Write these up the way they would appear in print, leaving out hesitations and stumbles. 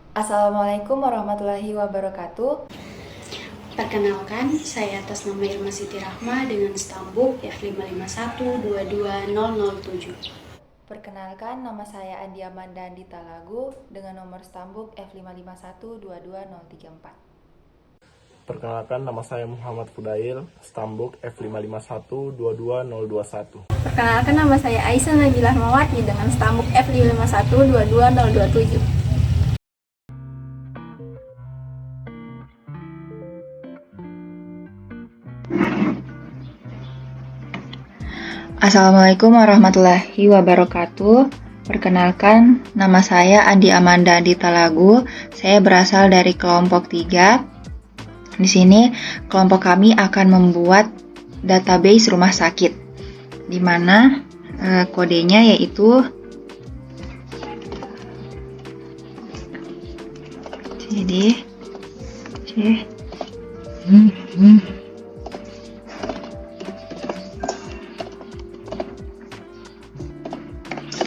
Assalamualaikum warahmatullahi wabarakatuh. Perkenalkan, saya atas nama Irma Siti Rahma dengan stambuk F551220007. Perkenalkan, nama saya Andi Amanda Andita Lagu dengan nomor stambuk F551222034. Perkenalkan, nama saya Muhammad Fudail, stambuk F551222021. Perkenalkan, nama saya Aisyah Nabilah Mawati dengan stambuk F551222027. Assalamualaikum warahmatullahi wabarakatuh. Perkenalkan, nama saya Andi Amanda Andita Lagu. Saya berasal dari kelompok 3. Di sini kelompok kami akan membuat database rumah sakit, di mana kodenya yaitu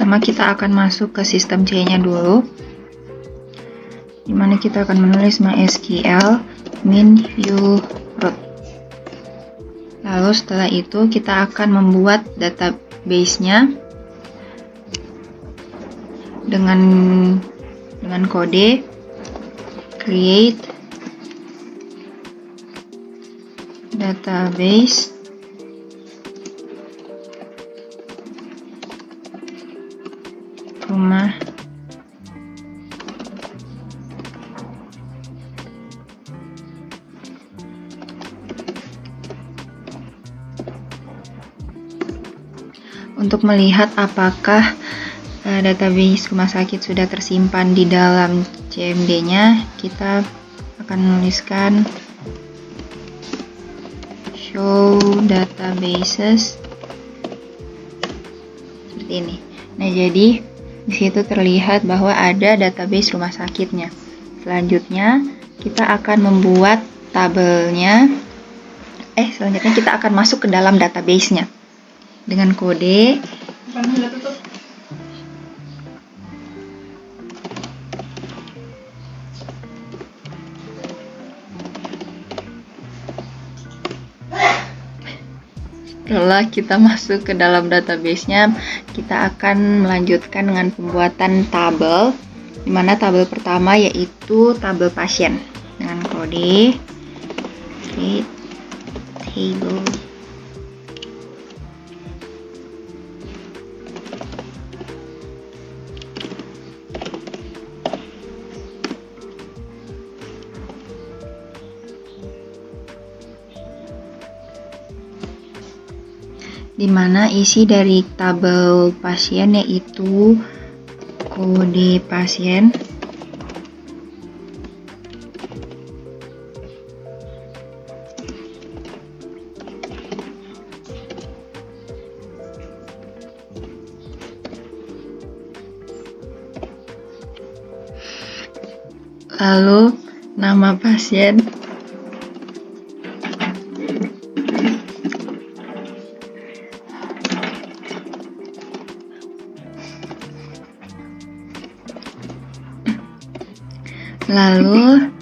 Pertama kita akan masuk ke sistem C-nya dulu, di mana kita akan menulis MySQL min root. Lalu setelah itu kita akan membuat database-nya dengan kode create database rumah untuk melihat apakah database rumah sakit sudah tersimpan di dalam CMD-nya. Kita akan menuliskan show databases seperti ini. Nah, jadi di situ terlihat bahwa ada database rumah sakitnya. Selanjutnya kita akan membuat tabelnya. Selanjutnya kita akan masuk ke dalam database-nya dengan kode Setelah kita masuk ke dalam database-nya, kita akan melanjutkan dengan pembuatan tabel, di mana tabel pertama yaitu tabel pasien dengan kode create table. Di mana isi dari tabel pasien yaitu kode pasien, lalu nama pasien, lalu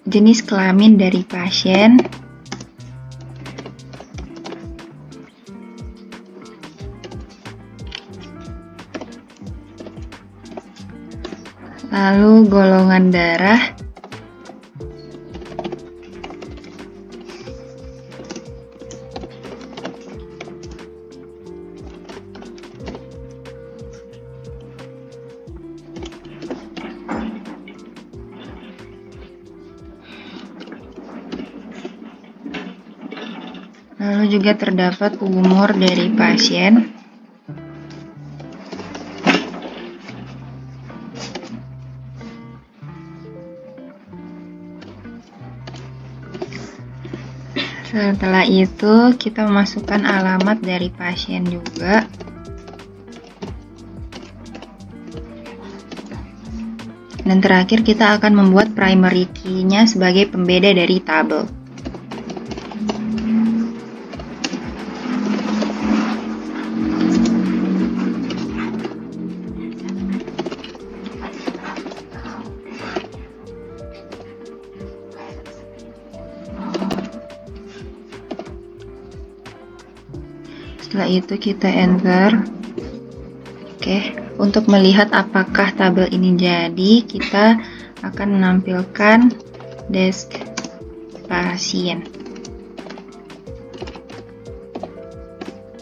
jenis kelamin dari pasien, lalu golongan darah, lalu juga terdapat umur dari pasien, setelah itu kita memasukkan alamat dari pasien juga. Dan terakhir kita akan membuat primary key-nya sebagai pembeda dari tabel. Setelah itu kita enter. Oke, untuk melihat apakah tabel ini jadi, kita akan menampilkan desk pasien.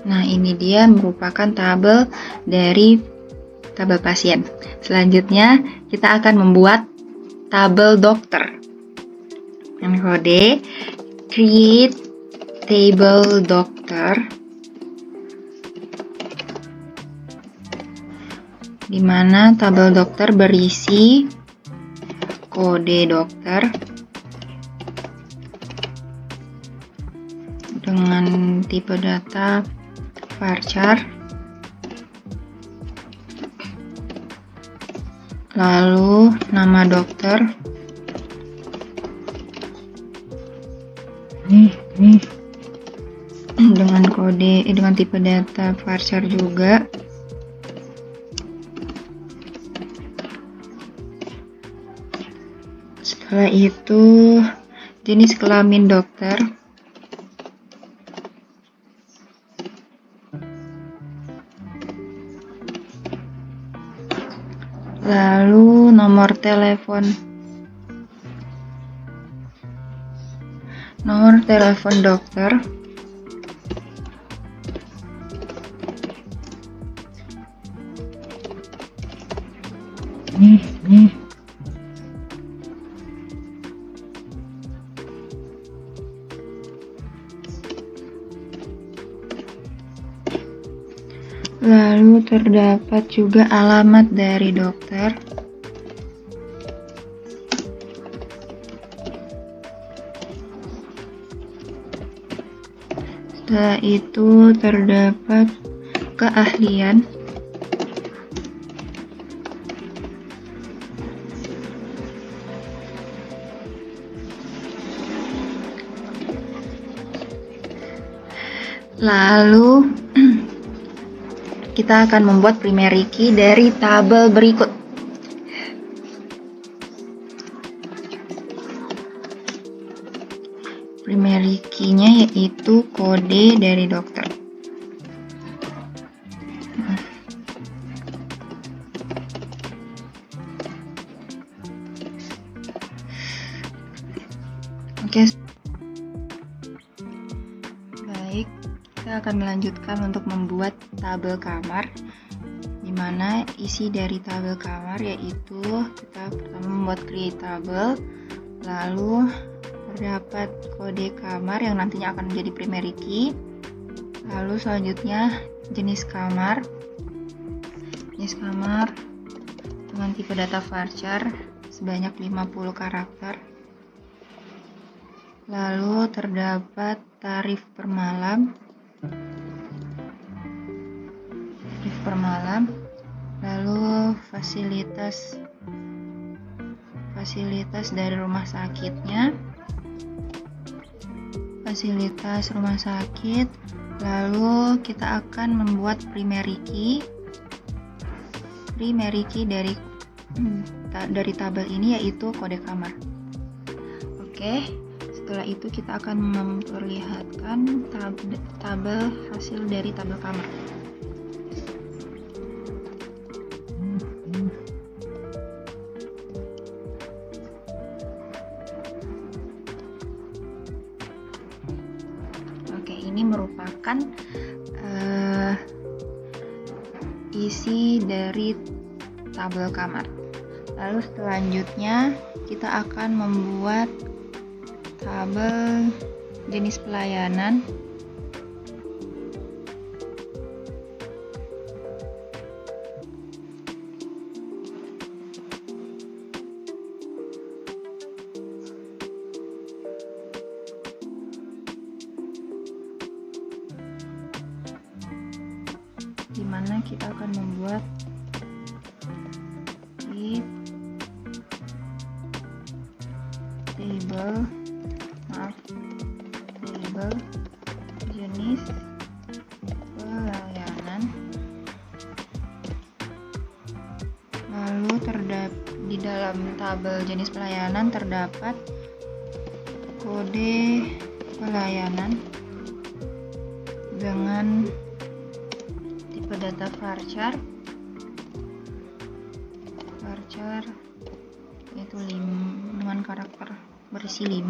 Nah, ini dia merupakan tabel dari tabel pasien. Selanjutnya, kita akan membuat tabel dokter. Dengan kode create table dokter, di mana tabel dokter berisi kode dokter dengan tipe data varchar, lalu nama dokter, dengan kode dengan tipe data varchar juga. Setelah itu jenis kelamin dokter, lalu nomor telepon dokter, lalu terdapat juga alamat dari dokter, setelah itu terdapat keahlian, lalu kita akan membuat primary key dari tabel berikut. Primary key-nya yaitu kode dari dokter. Oke. Baik, kita akan melanjutkan untuk membuat tabel kamar, di mana isi dari tabel kamar yaitu kita pertama membuat create tabel, lalu terdapat kode kamar yang nantinya akan menjadi primary key, lalu selanjutnya jenis kamar dengan tipe data varchar sebanyak 50 karakter, lalu terdapat tarif per malam, lalu fasilitas dari rumah sakitnya, fasilitas rumah sakit, lalu kita akan membuat primary key dari tabel ini yaitu kode kamar. Oke, setelah itu kita akan memperlihatkan tabel hasil dari tabel kamar. Ini merupakan isi dari tabel kamar. Lalu selanjutnya kita akan membuat tabel jenis pelayanan, di mana kita akan membuat table jenis pelayanan, lalu di dalam tabel jenis pelayanan terdapat kode pelayanan dengan tipe data varchar yaitu dengan karakter berisi 5.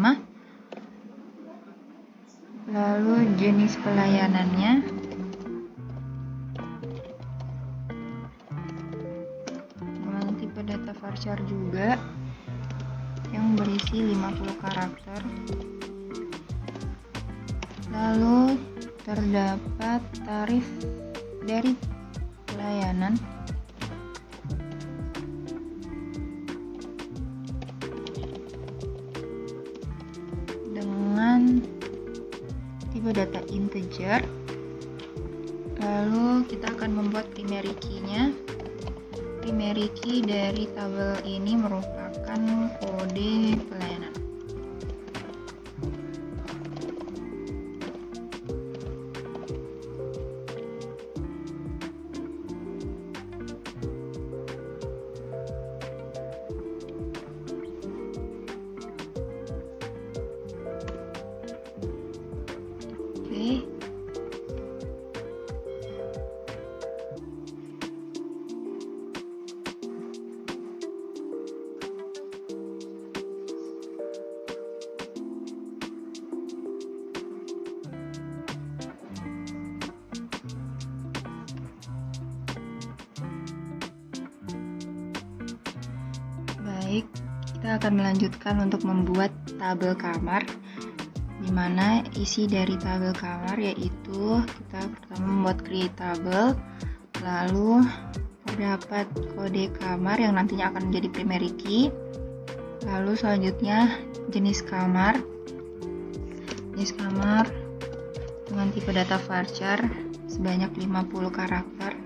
Lalu jenis pelayanannya dengan tipe data varchar juga yang berisi 50 karakter. Lalu terdapat tarif dari pelayanan dengan tipe data integer. Lalu kita akan membuat primary key-nya. Primary key dari tabel ini merupakan kode pelayanan. Oke. Baik, kita akan melanjutkan untuk membuat tabel kamar, di mana isi dari tabel kamar yaitu kita pertama membuat create tabel, lalu terdapat kode kamar yang nantinya akan menjadi primary key, lalu selanjutnya jenis kamar dengan tipe data varchar sebanyak 50 karakter,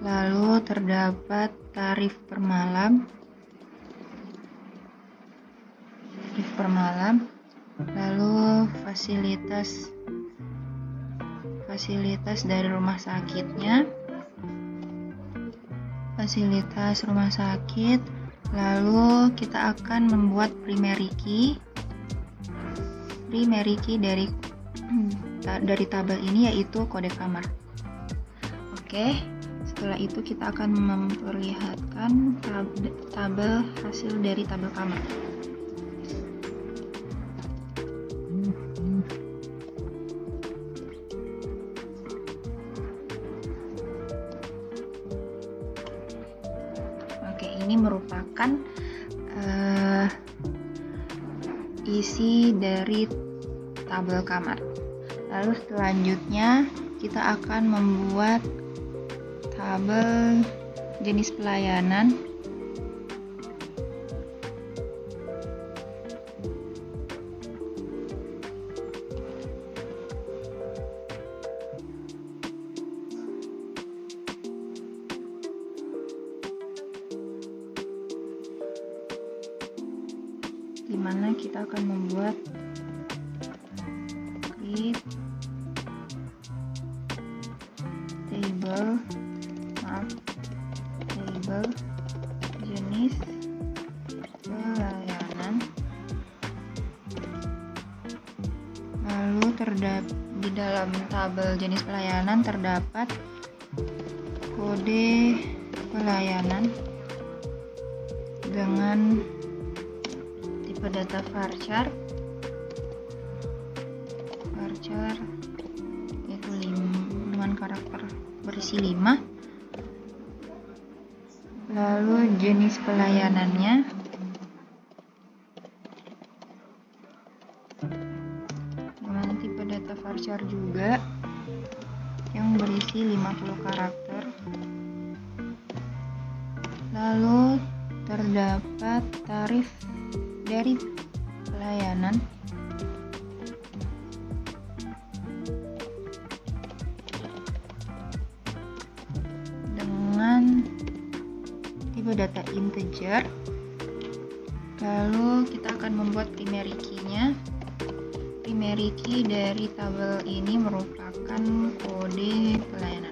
lalu terdapat tarif per malam, lalu fasilitas dari rumah sakitnya, fasilitas rumah sakit, lalu kita akan membuat primary key dari tabel ini yaitu kode kamar. Oke. Setelah itu kita akan memperlihatkan tabel hasil dari tabel kamar. Oke, ini merupakan isi dari tabel kamar. Lalu selanjutnya kita akan membuat tabel jenis pelayanan di mana kita akan membuat create table jenis pelayanan, lalu di dalam tabel jenis pelayanan terdapat kode pelayanan dengan tipe data varchar yaitu dengan karakter berisi 5. Lalu jenis pelayanannya dengan tipe data varchar juga yang berisi 50 karakter. Lalu terdapat tarif dari pelayanan dengan tipe data integer. Lalu kita akan membuat primary key-nya. Primary key dari tabel ini merupakan kode pelayanan.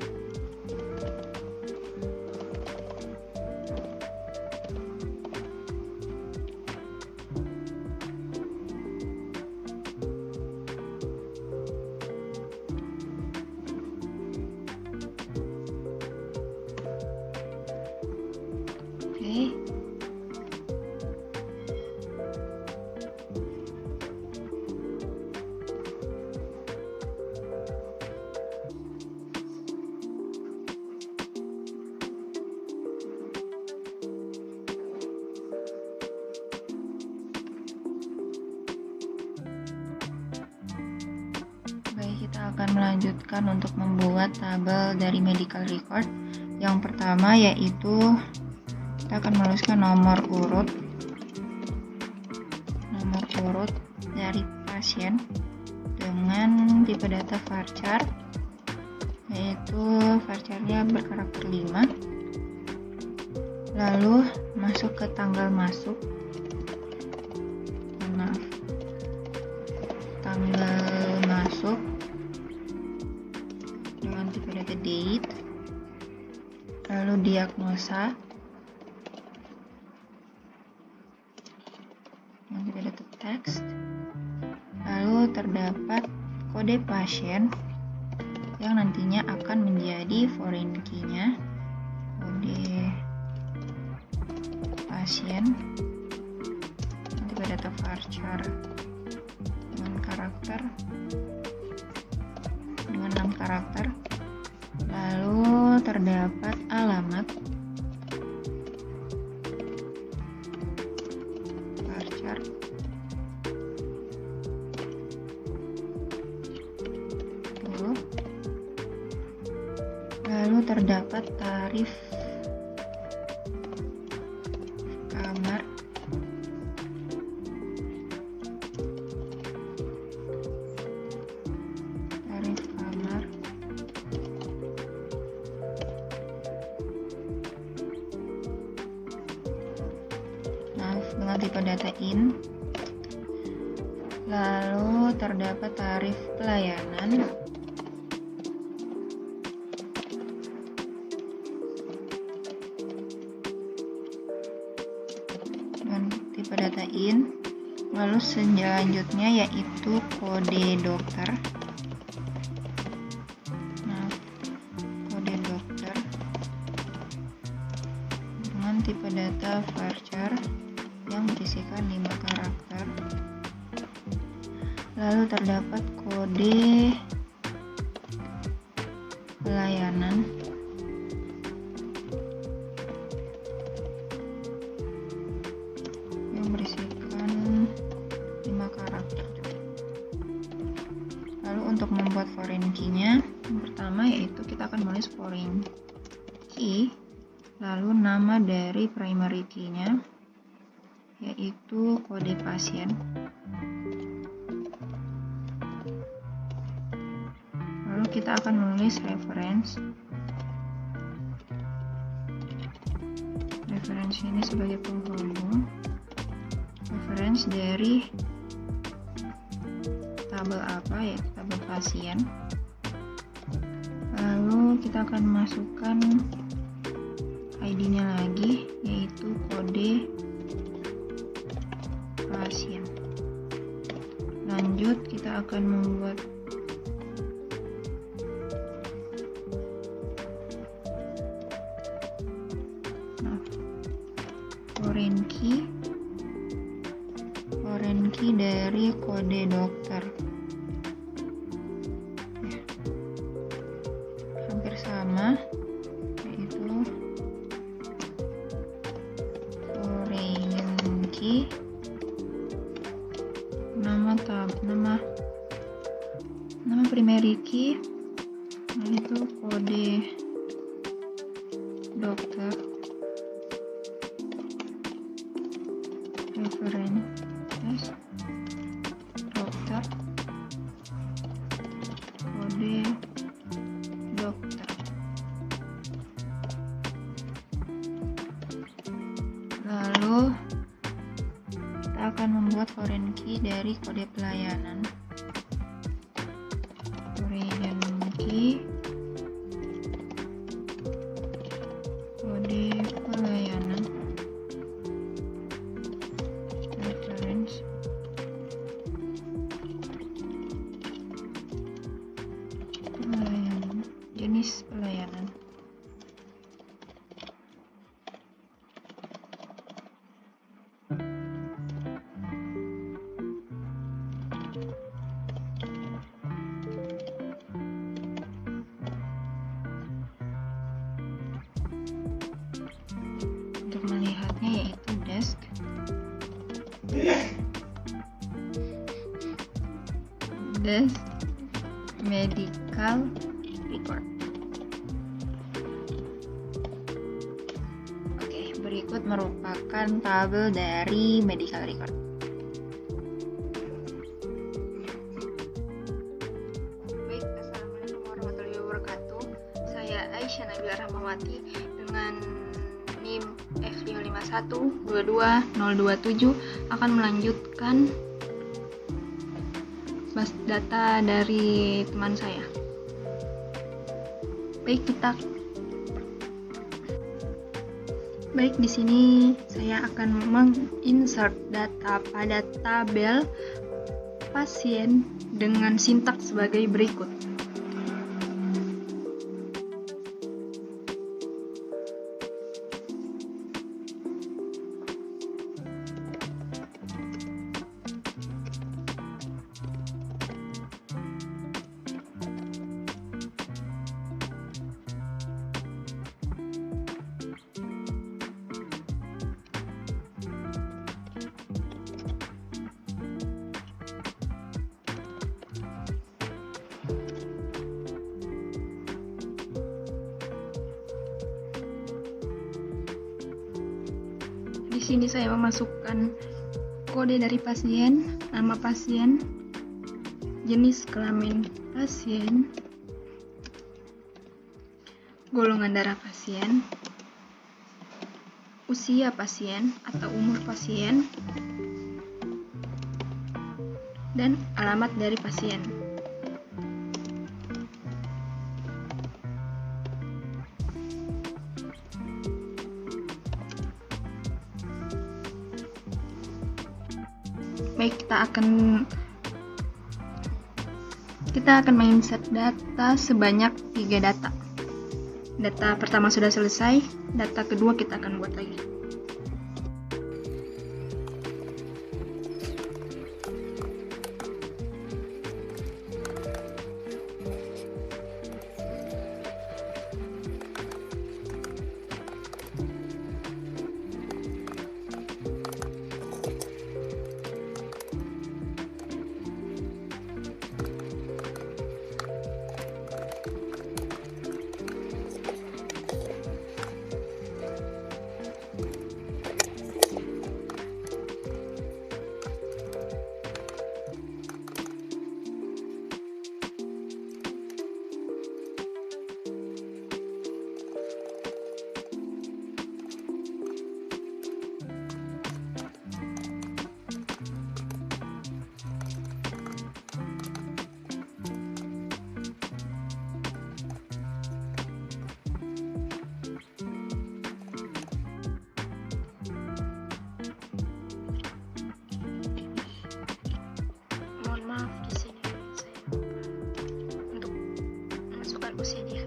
akan melanjutkan untuk membuat tabel dari medical record. Yang pertama yaitu kita akan menuliskan nomor urut dari pasien dengan tipe data varchar, yaitu varcharnya berkarakter 5. Lalu masuk ke tanggal masuk, tanggal masuk dengan tipe data date. Lalu diagnosa dengan tipe data text. Lalu terdapat kode pasien yang nantinya akan menjadi foreign key-nya. Kode pasien nanti pada data varchar dengan 6 karakter. Lalu terdapat alamat varchar, lalu terdapat tarif kamar, dengan tipe data in. Lalu terdapat tarif pelayanan, dengan tipe data in. Lalu selanjutnya yaitu kode dokter, kode dokter dengan tipe data varchar yang berisikan 5 karakter. Lalu terdapat kode pelayanan yang berisikan 5 karakter. Lalu untuk membuat foreign key-nya, yang pertama yaitu kita akan menulis foreign key, lalu nama dari primary key-nya yaitu kode pasien. Lalu kita akan menulis reference. Reference ini sebagai penghubung. Reference dari tabel apa, yaitu tabel pasien. Lalu kita akan masukkan ID-nya lagi, yaitu kode pasien. Lanjut kita akan membuat foreign key dari kode dokter. Hampir sama, yaitu foreign key nama primary key, yaitu kode dokter. Reference dokter, kode dokter. Lalu kita akan membuat foreign key dari kode pelayanan. Foreign key kode pelayanan. Jenis pelayanan. Untuk melihatnya yaitu desk. Desk medical record. Oke, berikut merupakan tabel dari medical record. Baik, assalamualaikum warahmatullahi wabarakatuh. Saya Aisyah Nabila Rahmawati dengan NIM F55122027 akan melanjutkan data dari teman saya. Baik, di sini saya akan menginsert data pada tabel pasien dengan sintaks sebagai berikut. Di sini saya memasukkan kode dari pasien, nama pasien, jenis kelamin pasien, golongan darah pasien, usia pasien atau umur pasien, dan alamat dari pasien. Baik, kita akan menginsert data sebanyak 3 data. Data pertama sudah selesai, data kedua kita akan buat lagi. Maaf, di sini saya lupa untuk memasukkan usia dia.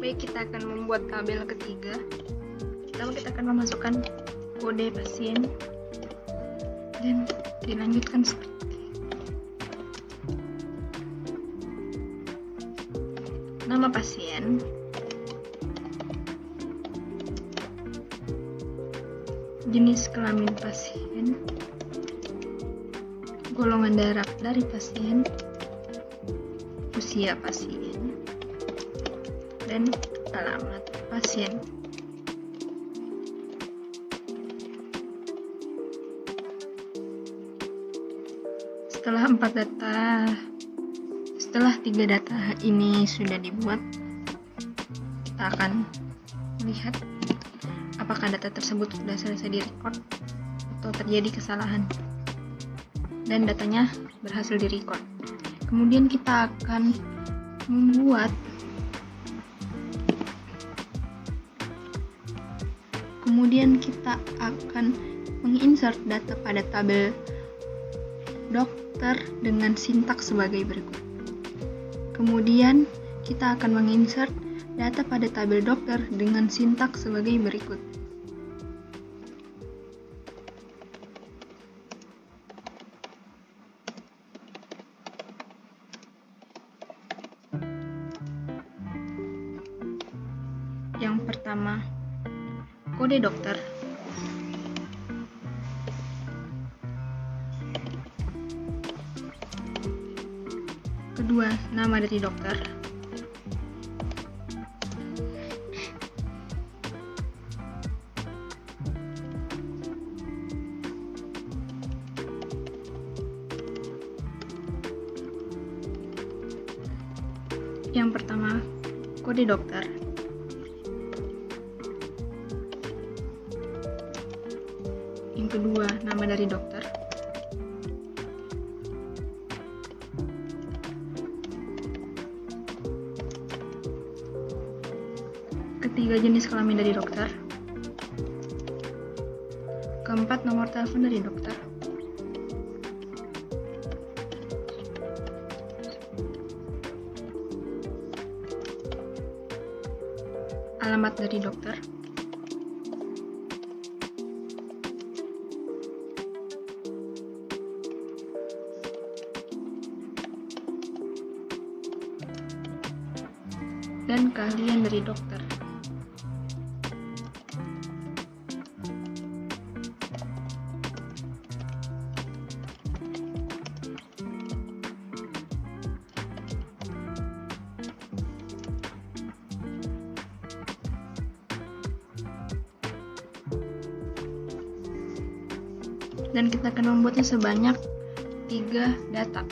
Baik, kita akan membuat tabel ketiga. Pertama kita akan memasukkan kode pasien dan dilanjutkan seperti nama pasien, jenis kelamin pasien, golongan darah dari pasien, usia pasien, dan alamat pasien. Setelah 3 data ini sudah dibuat, kita akan melihat apakah data tersebut sudah selesai direkod atau terjadi kesalahan dan datanya berhasil direcord. Kemudian kita akan menginsert data pada tabel dokter dengan sintaks sebagai berikut. Kemudian kita akan menginsert data pada tabel dokter dengan sintaks sebagai berikut. Yang pertama, kode dokter. Kedua, nama dari dokter. Yang pertama, kode dokter. Yang kedua, nama dari dokter. Ketiga, jenis kelamin dari dokter. Keempat, nomor telepon dari dokter. Alamat dari dokter. Dan keahlian dari dokter. Dan kita akan membuatnya sebanyak 3 data.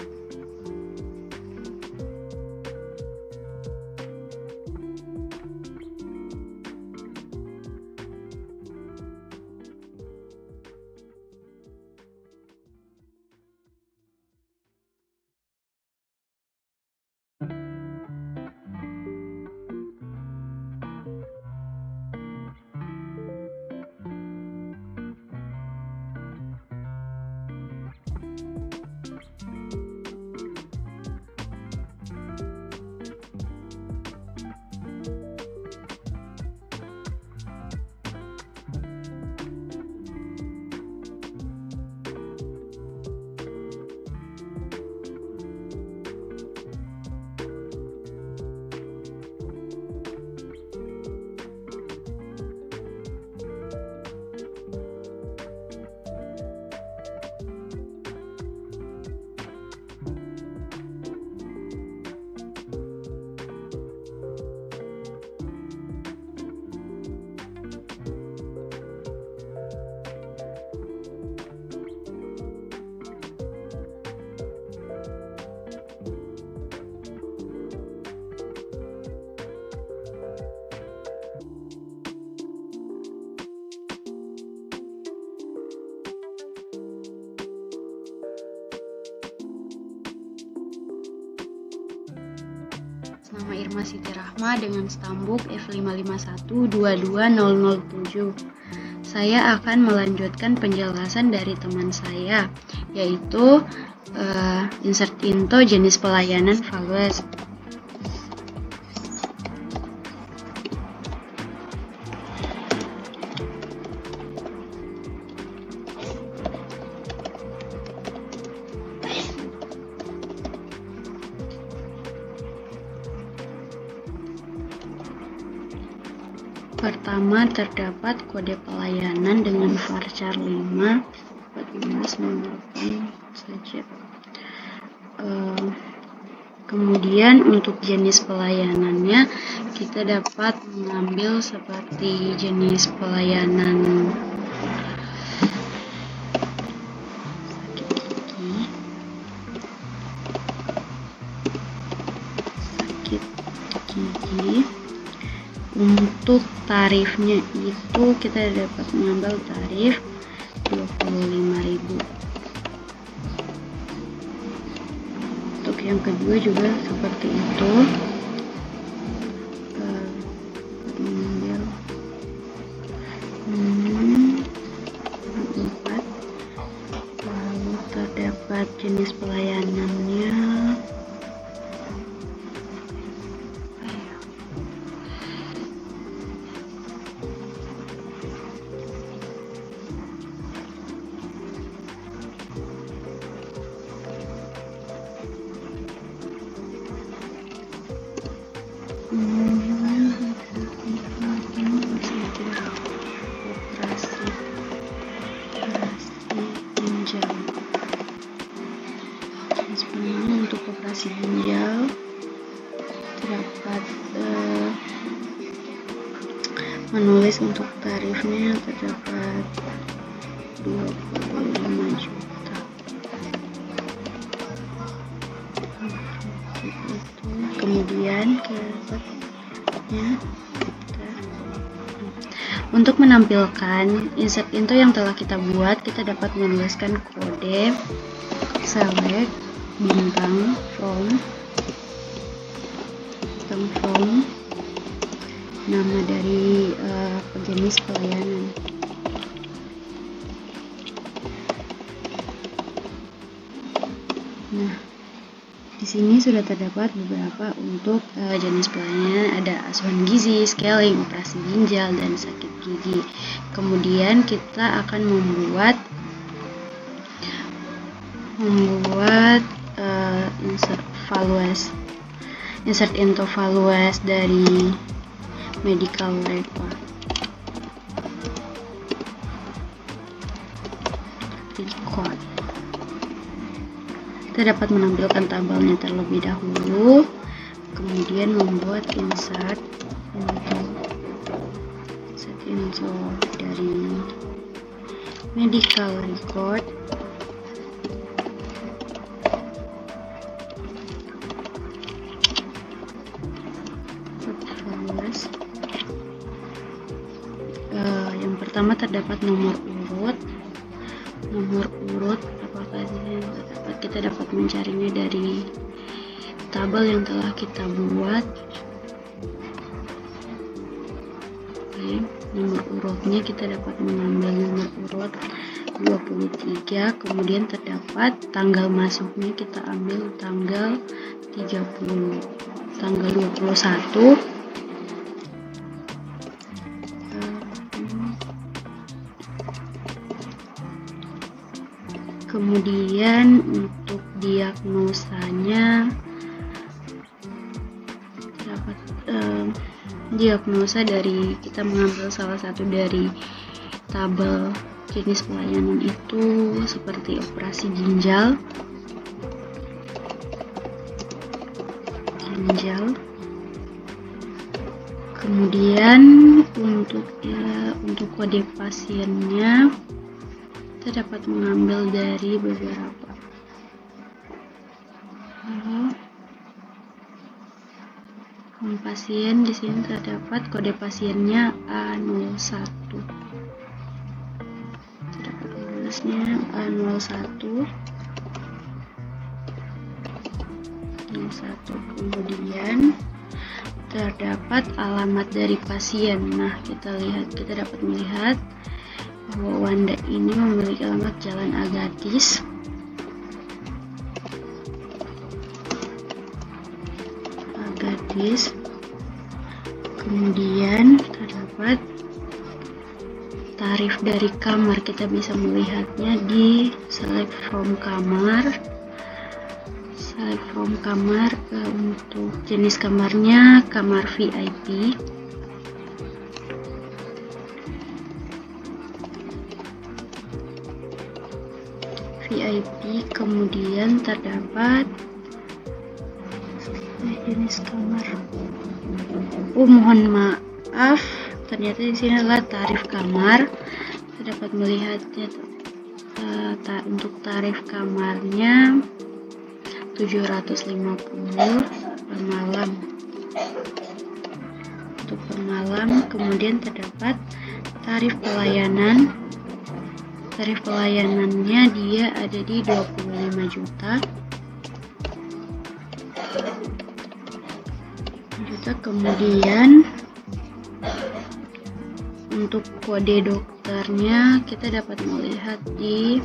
Nama Irma Siti Rahma dengan stambuk F551220007. Saya akan melanjutkan penjelasan dari teman saya, yaitu insert into jenis pelayanan values. Pertama, terdapat kode pelayanan dengan varchar 5 saja. Kemudian untuk jenis pelayanannya kita dapat mengambil seperti jenis pelayanan sakit gigi. Untuk tarifnya itu kita dapat mengambil tarif 25.000. Untuk yang kedua juga seperti itu. Mengambil 4, lalu terdapat jenis pelayanannya. Untuk operasi ginjal terdapat menulis untuk tarifnya terdapat 25 juta. Kemudian untuk menampilkan insert info yang telah kita buat, kita dapat menuliskan kode select bintang from nama dari jenis pelayanan. Nah, di sini sudah terdapat beberapa untuk jenis pelayanan, ada asuhan gizi, scaling, operasi ginjal, dan sakit gigi. Kemudian kita akan membuat insert into values dari medical record. Kita dapat menampilkan tabelnya terlebih dahulu, kemudian membuat insert info dari medical record. Yang pertama terdapat nomor urut apakah yang terdapat, kita dapat mencarinya dari tabel yang telah kita buat. Nomor urutnya kita dapat mengambil nomor urut 23, kemudian terdapat tanggal masuknya kita ambil tanggal 30, tanggal 21. Kemudian untuk diagnosanya terdapat diagnosa dari kita mengambil salah satu dari tabel jenis pelayanan itu seperti operasi ginjal. Kemudian untuk kode pasiennya kita dapat mengambil dari beberapa pasien. Di sini terdapat kode pasiennya A01. Terdapat tulisnya A01. Kemudian terdapat alamat dari pasien. Nah, kita dapat melihat bahwa Wanda ini memiliki alamat Jalan Agatis, kemudian terdapat tarif dari kamar. Kita bisa melihatnya di select from kamar. Untuk jenis kamarnya kamar VIP. Kemudian terdapat jenis kamar. Mohon maaf, ternyata di sini adalah tarif kamar. Kita dapat melihatnya untuk tarif kamarnya 750 per malam. Untuk per malam, kemudian terdapat tarif pelayanan tarif pelayanannya dia ada di 25 juta. Kemudian untuk kode dokternya kita dapat melihat di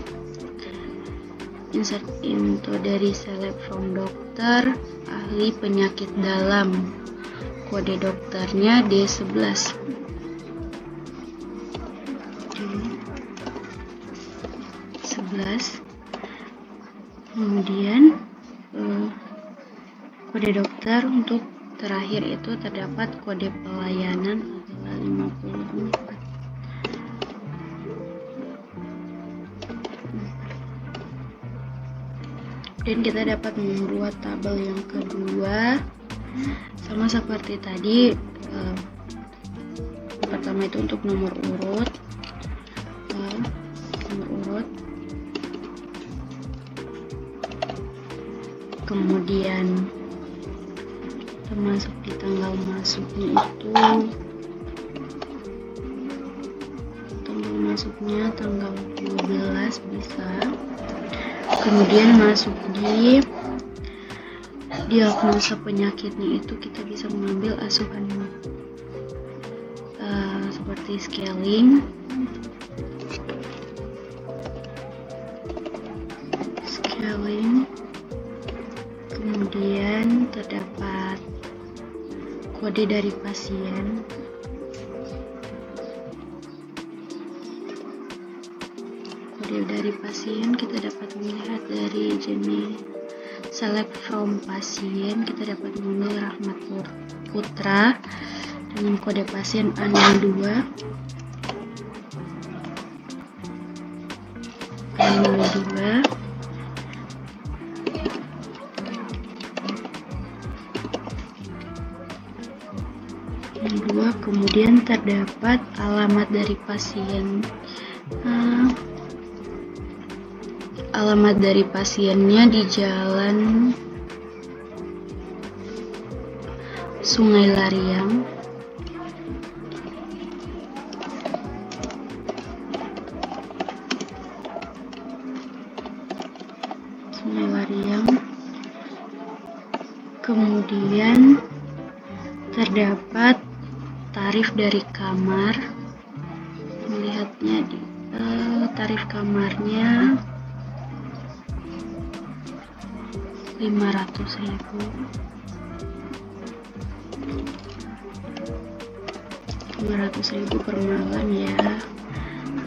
insert info dari select from dokter ahli penyakit dalam. Kode dokternya D11. Kemudian kode dokter untuk terakhir itu terdapat kode pelayanan adalah 54. Dan kita dapat membuat tabel yang kedua sama seperti tadi. Pertama itu untuk nomor urut, kemudian termasuk di tanggal masuknya itu tanggal 12 bisa. Kemudian masuk di diagnosa penyakitnya itu kita bisa mengambil asuhan seperti scaling, kemudian terdapat kode dari pasien, kita dapat melihat dari jenis select from pasien, kita dapat mengambil Rahmat Putra dengan kode pasien A02, kemudian terdapat alamat dari pasien, alamat dari pasiennya di Jalan Sungai Lariang, kemudian terdapat tarif dari kamar, melihatnya di tarif kamarnya 500.000 per malam ya.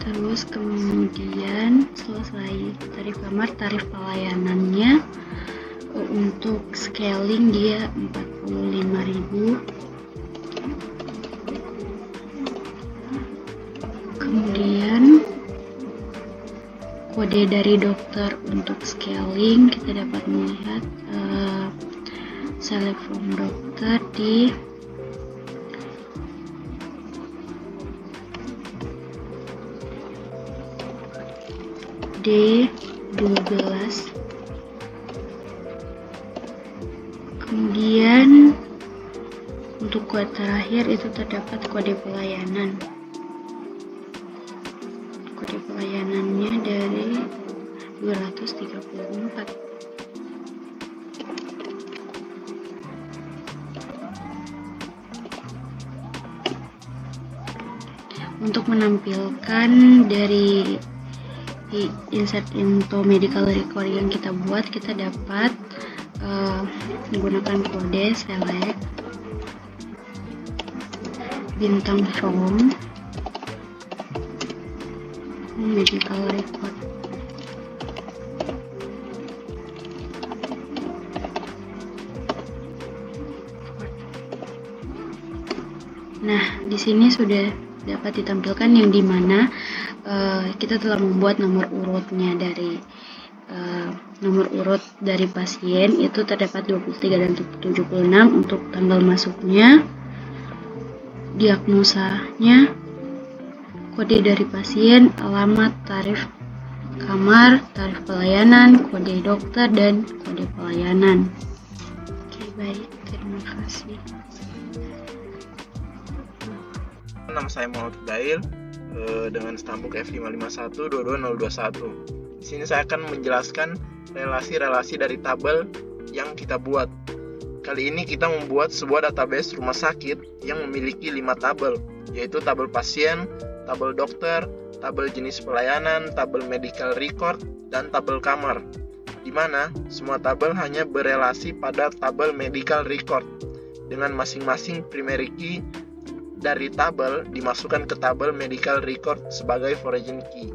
Terus kemudian selesai tarif kamar, tarif pelayanannya untuk scaling dia 45.000. Kemudian kode dari dokter untuk scaling kita dapat melihat select from dokter di D12. Kemudian untuk kode terakhir itu terdapat kode pelayanan. Kode pelayanannya dari 234. Untuk menampilkan dari insert into medical record yang kita buat, kita dapat menggunakan kode select bintang from medical record. Nah, di sini sudah dapat ditampilkan yang dimana kita telah membuat nomor urutnya dari nomor urut dari pasien itu terdapat 23 dan 76 untuk tanggal masuknya, diagnosanya, kode dari pasien, alamat, tarif kamar, tarif pelayanan, kode dokter, dan kode pelayanan. Oke, baik, terima kasih. Nama saya Muhammad Fudail, dengan stambuk F551-22021. Di sini saya akan menjelaskan relasi-relasi dari tabel yang kita buat. Kali ini kita membuat sebuah database rumah sakit yang memiliki 5 tabel, yaitu tabel pasien, tabel dokter, tabel jenis pelayanan, tabel medical record, dan tabel kamar, di mana semua tabel hanya berelasi pada tabel medical record, dengan masing-masing primary key dari tabel dimasukkan ke tabel medical record sebagai foreign key.